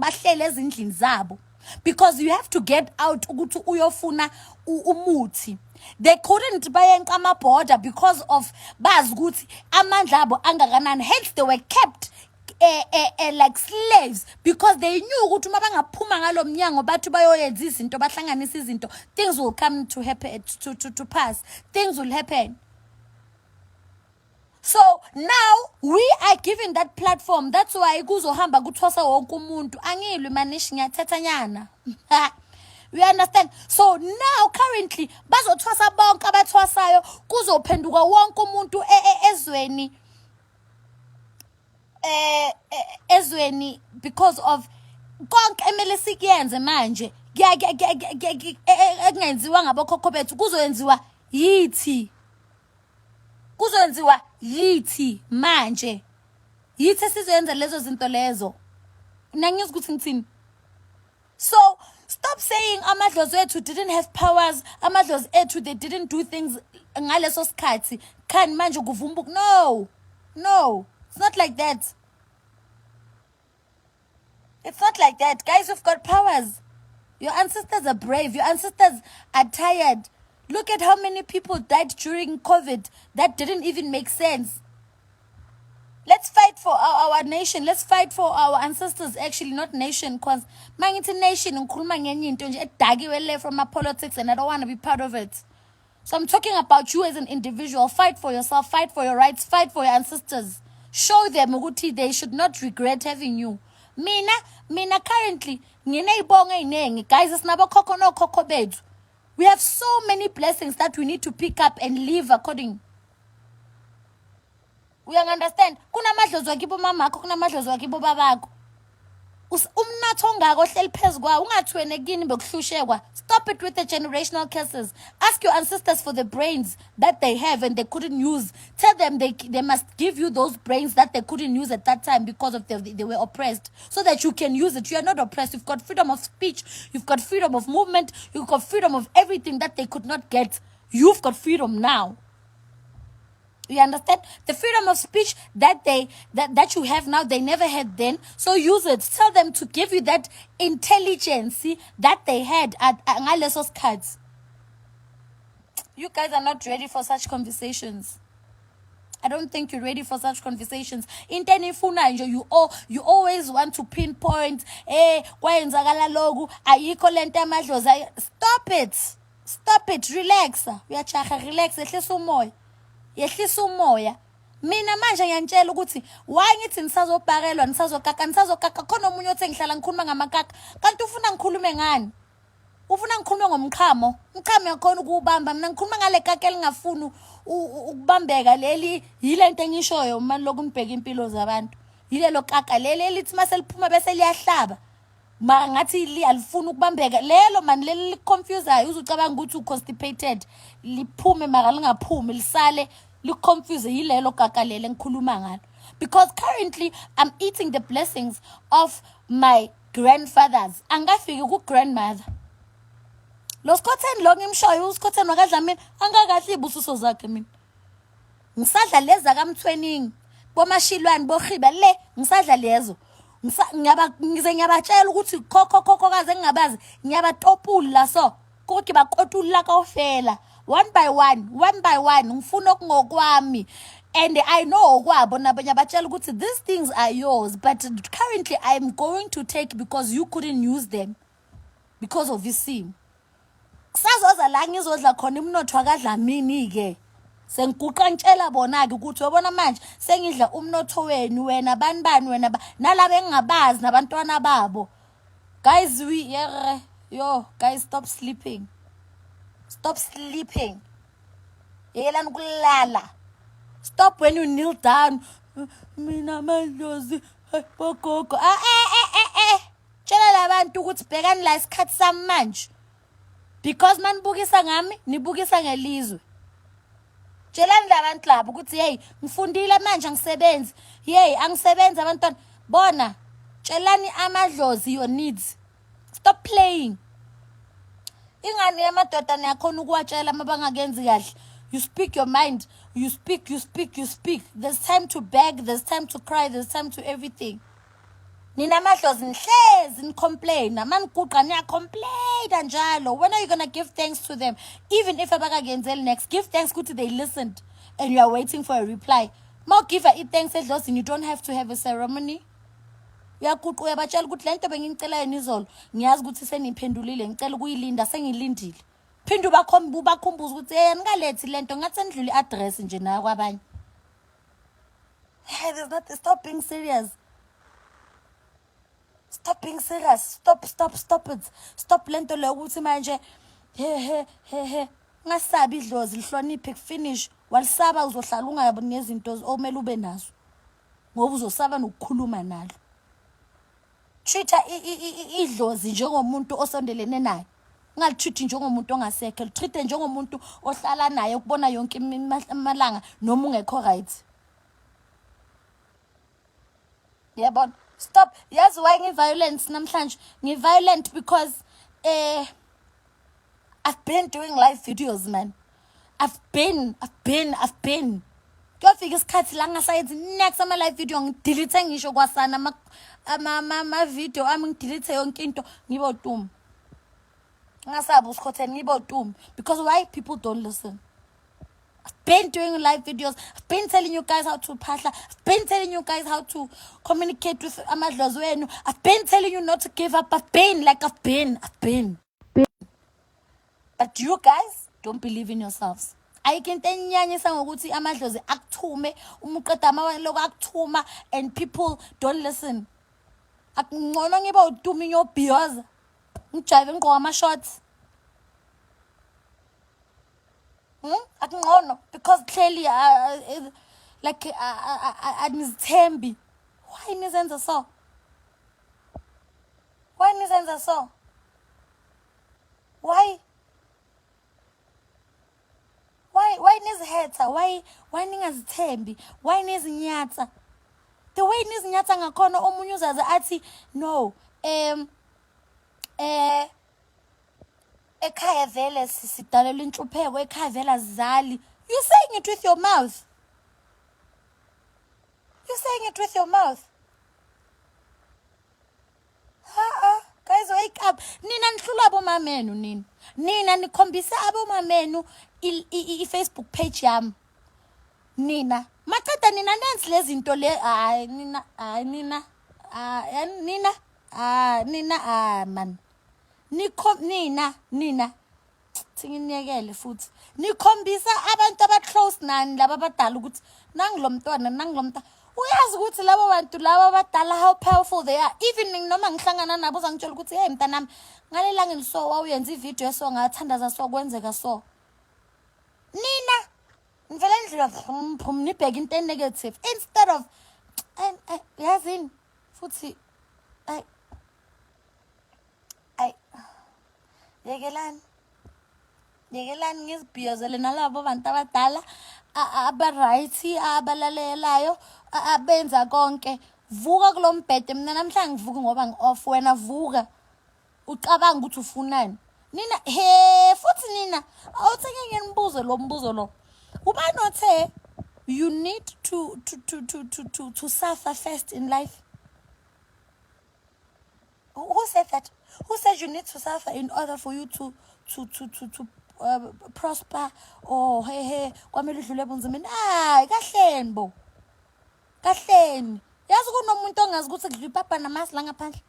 bahlele ezindlini zabo. Because you have to get out ukuthi uyofuna umuthi. They couldn't buy a border because of bazi ukuthi amandla abo angakanani. Hence they were kept like slaves because they knew ukuthi uma bangaphuma ngalo mnyango bathi bayoyenza izinto bahlanganisa izinto, things will come to happen to pass. Things will happen. So now we are given that platform. That's why kuzohamba kuthwasa wonke umuntu. Angilwe manishi ngiyathetha nyana. We understand. So now currently bazothwasa bonke abathwasayo kuzophenduka wonke umuntu ezweni because of konke emele sikuyenze manje ekungenziwa ngabokhokho bethu kuzoyenziwa yithi. Kuzoyenziwa yithi manje. Yithi sizoyenza lezo zinto lezo. Nangizwe ukuthi ngithini. So stop saying amadlozi ethu didn't have powers, amadlozi ethu they didn't do things ngaleso sikhathi. Kan manje kuvumbuka. No. It's not like that. It's not like that. Guys, you've got powers. Your ancestors are brave. Your ancestors are tired. Look at how many people died during COVID. That didn't even make sense. Let's fight for our nation. Let's fight for our ancestors. Actually, not nation. Because mangithi nation from my politics and I don't want to be part of it. So I'm talking about you as an individual. Fight for yourself. Fight for your rights. Fight for your ancestors. Show them ukuthi they should not regret having you. Mina currently guys, it's never no bed. We have so many blessings that we need to pick up and live according. We understand. Kuna madlozi wakibo mamakho, kuna madlozi wakibo babakho. Umnatho ongako hleli phezukwa ungathwene kini bekuhlushekwa. Stop it with the generational curses. Ask your ancestors for the brains that they have and they couldn't use. Tell them they must give you those brains that they couldn't use at that time because of they were oppressed, so that you can use it. You are not oppressed. You've got freedom of speech. You've got freedom of movement. You've got freedom of everything that they could not get. You've got freedom now. You understand? The freedom of speech that you have now, they never had then. So use it. Tell them to give you that intelligence that they had at ngalesos cards. You guys are not ready for such conversations. I don't think you're ready for such conversations. You always want to pinpoint, stop it. Stop it. Relax. Relax. Yehlisa umoya. Mina manje ngiyantshela ukuthi why ngithi nisazobhakelwa nisazokaka khona umunye othi ngihlala ngikhuluma ngamakaka kanti ufuna ngikhulume ngani? Ufuna ngikhulume ngomkhamo? Umkhamo yakhona ukubamba mina ngikhuluma ngale kaka elingafuni ukubambeka leli yilento engishoyo uma lokhu ngibheka impilo zabantu. Yilelo kaka leli elithi mase liphuma bese liyahlaba. Ngathi alifuna ukubambeka lelo man leli confuseayo uzucabanga ukuthi uconstipated liphume mara lingaphumi lisale liconfuse yilelo kakalele ngikhuluma ngalo. Because currently I'm eating the blessings of my grandfathers. Angafiki ku grandmother. Lo Skhotheni lo ngimshoyo uSkhotheni wakadlamini angakahle ibususo zakhe mina. Ngisadla leza kaMthweningi bomashilwane bohiba le ngisadla lezo. Ngiyabatshela ukuthi khokho kaze ngingabazi ngiyabatopula so ukuthi baqotula kawufela one by one ngifuna okungokwami and I know okwabo nabanye abatshela ukuthi these things are yours but currently I'm going to take because you couldn't use them because of isimo. Kusazoza la ngizodla khona imnotho akadlamini ke sengiguqa ntshela bona ke ukuthi wabona manje sengidla umnotho wenu wena bani wena nalabo engingabazi nabantwana babo. Guys, guys, stop sleeping. Yelani ukulala. Stop when you kneel down. Mina madlozi bogogo. Tshela labantu ukuthi bhekani la isikhathi sami manje. Because manibukisa ngami nibukisa ngelizwe. Tshelani labantu labo ukuthi hey ngifundile manje angisebenzi. Hey angisebenzi abantwana. Bona tshelani amadlozi your needs. Stop playing. Ingane yamadoda niyakhona ukuwatshela mabangakenzi kahle. You speak your mind. You speak. There's time to beg, there's time to cry, there's time to everything. Nina madlozi nihlezi nicomplain amaniguqa niya-complaina njalo. When are you gonna give thanks to them? Even if abakakenzeli next, give thanks ukuthi they listened and you are waiting for a reply. Mawugiva i-thanks edlozini, you don't have to have a ceremony. Uyaguqa uyabatshela ukuthi le nto bengicela yena izolo ngiyazi ukuthi seniphendulile, ngicela ukuyilinda, sengilindile. Phinde ubakhumbuza ukuthi ningalethi le nto ngathi sendlule i-address nje nayo kwabanye. Hey, there's not, stop being serious. Stop being serious. Stop it. Stop lento le ukuthi manje he. Ngasabi idlozi lihloniphe kufinish. Walisaba uzohlala ungayabi nezinto omele ube nazo. Ngoba uzosaba nokukhuluma nalo. Treata idlozi njengomuntu osondelene naye. Ungalithreat njengomuntu ongasekho. Treat njengomuntu ohlala naye ukubona yonke amalanga noma ungekho right. Yabona. Stop. Yazi why ngi-violence namhlanje? Ngi-violent because I've been doing live videos, man. I've been. Kuyofika isikhathi la ngasayenzi next ama-live video ngidelete ngisho kwasana ama-video ami ngidelete yonke into ngibe utum. Ngasabi uSkhotheni ngibe utum. Because why people don't listen? I've been doing live videos. I've been telling you guys how to phahla. I've been telling you guys how to communicate with amadlozi wenu. I've been telling you not to give up. I've been. But you guys don't believe in yourselves. Ayikho enyanyisa ngokuthi amadlozi akuthume umuqeda amawelo akuthuma and people don't listen. Akungcono ngibe udumi nyobhiyoza. Ngijive ngqoka ama-shorts. Akungcono because clearly like anizithembi. Why nizenza so? Why nizihetha? Why ningazithembi? Why nizinyatsa? The way nizinyatsa ngakhona omunye uzazi athi no ekhaya vele sidalela inhlupheko, ekhaya vele azizali. You saying it with your mouth. Guys, wake up. Nina nihlula abomamenu nina. Nina nikhombisa abomamenu i-Facebook page yami. Nina. Maqeda nina nenzi lezi zinto le nina man. Nina singiyekele futhi nikhombisa abantu abaclose nani laba abadala ukuthi nangilomntwana uyazi ukuthi labo bantu laba abadala how powerful they are. Even noma ngihlangana nabo uzangitshela ukuthi hey mntanami ngalelanga ngiso wayenza ivideo eso ngathandaza so kwenzeka so. Nina ngivela endlula nibheke into negative instead of yazini futhi yekelani ngizibhiyozele nalabo bantu abadala aba-right abalalelayo abenza konke. Vuka kulombhede mina namhlanje ngivuka ngoba ngi-off. Wena vuka ucabanga ukuthi ufunani. Nina futhi nina awuthi ngeke ngibuze lo mbuzo lo. Ubani othe you need to suffer first in life? Who said that? Who said you need to suffer in order for you to prosper? Oh hey kwamele udlule ebunzimeni. Kahleni bo. Kahleni. Yazi kunomuntu ongazi ukuthi kudla ipapa namasi la ngaphandle.